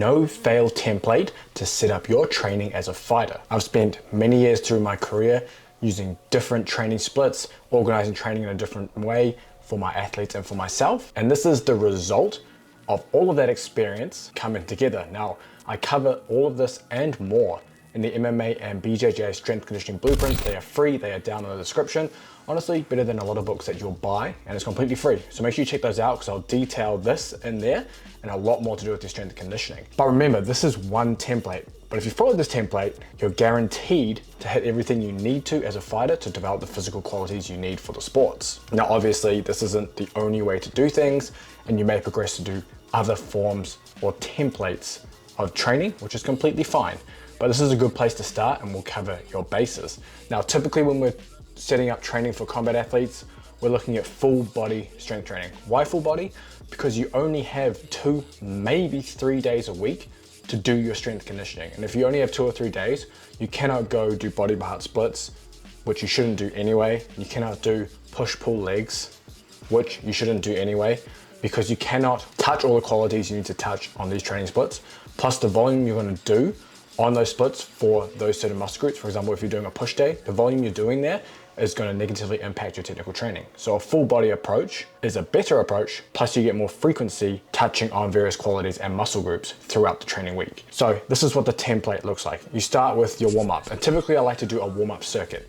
no-fail template to set up your training as a fighter. I've spent many years through my career using different training splits, organizing training in a different way for my athletes and for myself. And this is the result of all of that experience coming together. Now, I cover all of this and more in the MMA and BJJ strength conditioning blueprints. They are free, they are down in the description. Honestly, better than a lot of books that you'll buy, and it's completely free. So make sure you check those out because I'll detail this in there and a lot more to do with your strength and conditioning. But remember, this is one template. But if you follow this template, you're guaranteed to hit everything you need to as a fighter to develop the physical qualities you need for the sports. Now, obviously, this isn't the only way to do things, and you may progress to do other forms or templates of training, which is completely fine. But this is a good place to start, and we'll cover your bases. Now, typically when we're setting up training for combat athletes, we're looking at full body strength training. Why full body? Because you only have 2, maybe 3 days a week to do your strength conditioning. And if you only have 2 or 3 days, you cannot go do body by heart splits, which you shouldn't do anyway. You cannot do push-pull legs, which you shouldn't do anyway, because you cannot touch all the qualities you need to touch on these training splits, plus the volume you're gonna do on those splits for those certain muscle groups. For example, if you're doing a push day, the volume you're doing there is going to negatively impact your technical training. So a full body approach is a better approach, plus you get more frequency touching on various qualities and muscle groups throughout the training week. So this is what the template looks like. You start with your warm-up, and typically I like to do a warm-up circuit.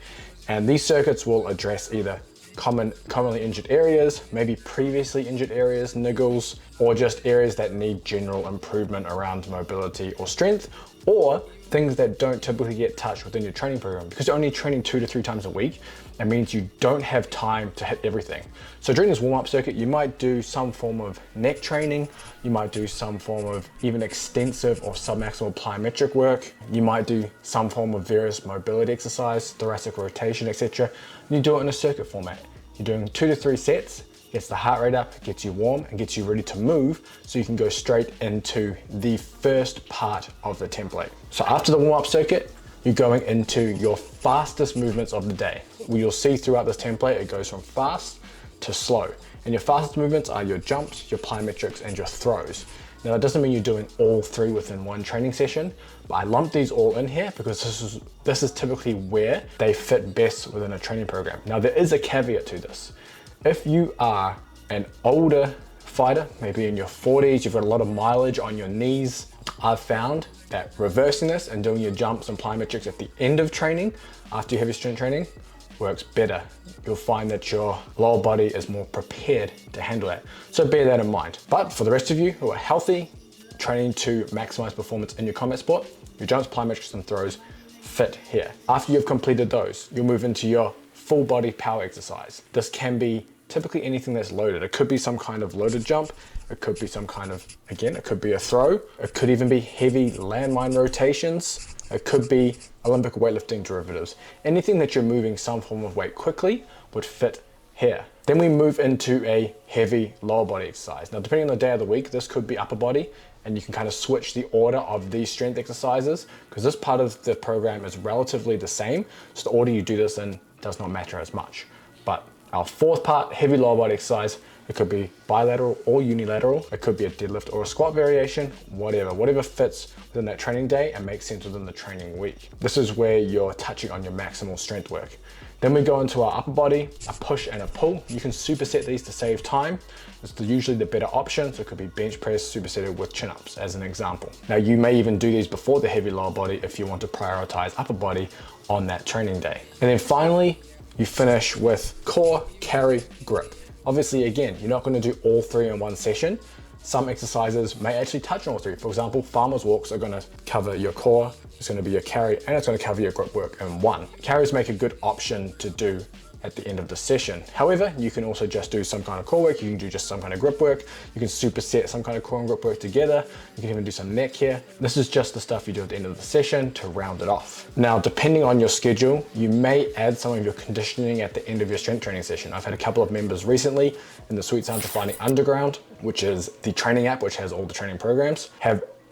And these circuits will address either commonly injured areas, maybe previously injured areas, niggles, or just areas that need general improvement around mobility or strength, or things that don't typically get touched within your training program. Because you're only training 2 to 3 times a week, it means you don't have time to hit everything. So during this warm-up circuit, you might do some form of neck training, you might do some form of even extensive or submaximal plyometric work, you might do some form of various mobility exercise, thoracic rotation, etc. You do it in a circuit format. You're doing 2 to 3 sets, gets the heart rate up, gets you warm, and gets you ready to move, so you can go straight into the first part of the template. So after the warm-up circuit, you're going into your fastest movements of the day. You'll see throughout this template, it goes from fast to slow. And your fastest movements are your jumps, your plyometrics, and your throws. Now, that doesn't mean you're doing all 3 within one training session, but I lump these all in here because this is typically where they fit best within a training program. Now, there is a caveat to this. If you are an older fighter, maybe in your 40s, you've got a lot of mileage on your knees, I've found that reversing this and doing your jumps and plyometrics at the end of training, after your heavy strength training, works better. You'll find that your lower body is more prepared to handle that. So bear that in mind. But for the rest of you who are healthy, training to maximize performance in your combat sport, your jumps, plyometrics, and throws fit here. After you've completed those, you'll move into your full body power exercise. This can be typically anything that's loaded. It could be some kind of loaded jump. It could be some kind of, again, it could be a throw. It could even be heavy landmine rotations. It could be Olympic weightlifting derivatives. Anything that you're moving some form of weight quickly would fit here. Then we move into a heavy lower body exercise. Now, depending on the day of the week, this could be upper body, and you can kind of switch the order of these strength exercises because this part of the program is relatively the same. So the order you do this in does not matter as much. But our fourth part, heavy lower body exercise, it could be bilateral or unilateral. It could be a deadlift or a squat variation, whatever fits within that training day and makes sense within the training week. This is where you're touching on your maximal strength work. Then we go into our upper body, a push and a pull. You can superset these to save time. It's usually the better option. So it could be bench press supersetted with chin-ups as an example. Now, you may even do these before the heavy lower body if you want to prioritize upper body on that training day. And then finally, you finish with core, carry, grip. Obviously, again, you're not going to do all 3 in one session. Some exercises may actually touch on all 3. For example, farmer's walks are going to cover your core, it's going to be your carry, and it's going to cover your grip work in one. Carries make a good option to do at the end of the session. However, you can also just do some kind of core work, you can do just some kind of grip work, you can superset some kind of core and grip work together, you can even do some neck here. This is just the stuff you do at the end of the session to round it off. Now, depending on your schedule, you may add some of your conditioning at the end of your strength training session. I've had a couple of members recently in the Sweet Sounds of Fighting Underground, which is the training app, which has all the training programs,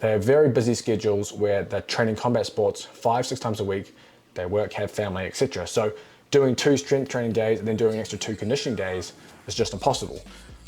they have very busy schedules where they're training combat sports 5-6 times a week, they work, have family, etc. So doing 2 strength training days and then doing an extra 2 conditioning days is just impossible.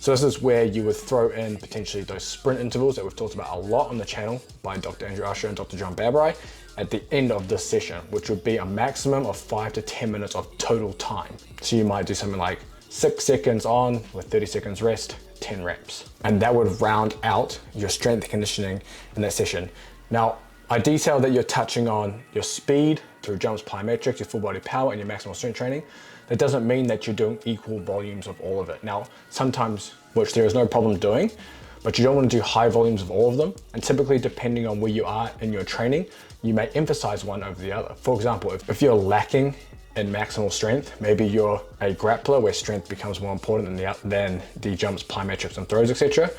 So this is where you would throw in potentially those sprint intervals that we've talked about a lot on the channel by Dr. Andrew Usher and Dr. John Babrai at the end of this session, which would be a maximum of 5 to 10 minutes of total time. So you might do something like 6 seconds on with 30 seconds rest, 10 reps. And that would round out your strength conditioning in that session. Now, I detailed that you're touching on your speed through jumps, plyometrics, your full body power, and your maximal strength training. That doesn't mean that you're doing equal volumes of all of it. Now, sometimes, which there is no problem doing, but you don't want to do high volumes of all of them. And typically, depending on where you are in your training, you may emphasize one over the other. For example, if you're lacking in maximal strength, maybe you're a grappler where strength becomes more important than the jumps, plyometrics, and throws, etc.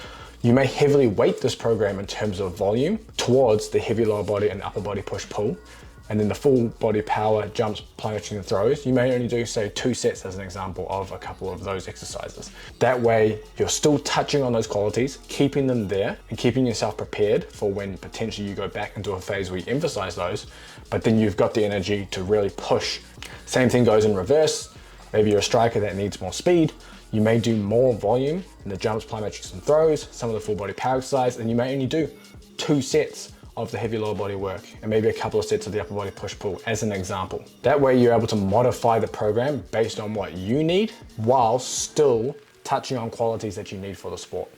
You may heavily weight this program in terms of volume towards the heavy lower body and upper body push-pull. And then the full body power, jumps, plyometrics, and throws, you may only do, say, 2 sets as an example of a couple of those exercises. That way, you're still touching on those qualities, keeping them there, and keeping yourself prepared for when potentially you go back into a phase where you emphasize those, but then you've got the energy to really push. Same thing goes in reverse. Maybe you're a striker that needs more speed. You may do more volume in the jumps, plyometrics, and throws, some of the full body power exercise, and you may only do 2 sets of the heavy lower body work and maybe a couple of sets of the upper body push-pull as an example. That way you're able to modify the program based on what you need while still touching on qualities that you need for the sport.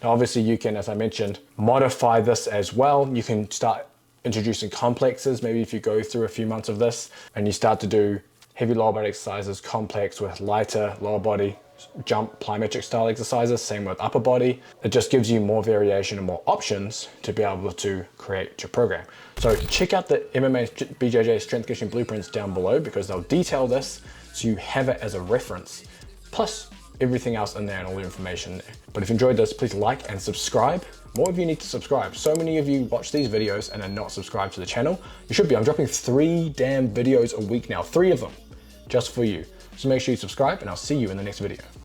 Now obviously you can, as I mentioned, modify this as well. You can start introducing complexes. Maybe if you go through a few months of this and you start to do heavy lower body exercises complex with lighter lower body jump plyometric style exercises, same with upper body. It just gives you more variation and more options to be able to create your program. So check out the MMA BJJ strength conditioning blueprints down below because they'll detail this so you have it as a reference, plus everything else in there and all the information there. But if you enjoyed this, please like and subscribe. More of you need to subscribe. So many of you watch these videos and are not subscribed to the channel. You should be. I'm dropping 3 damn videos a week now, 3 of them just for you. So make sure you subscribe and I'll see you in the next video.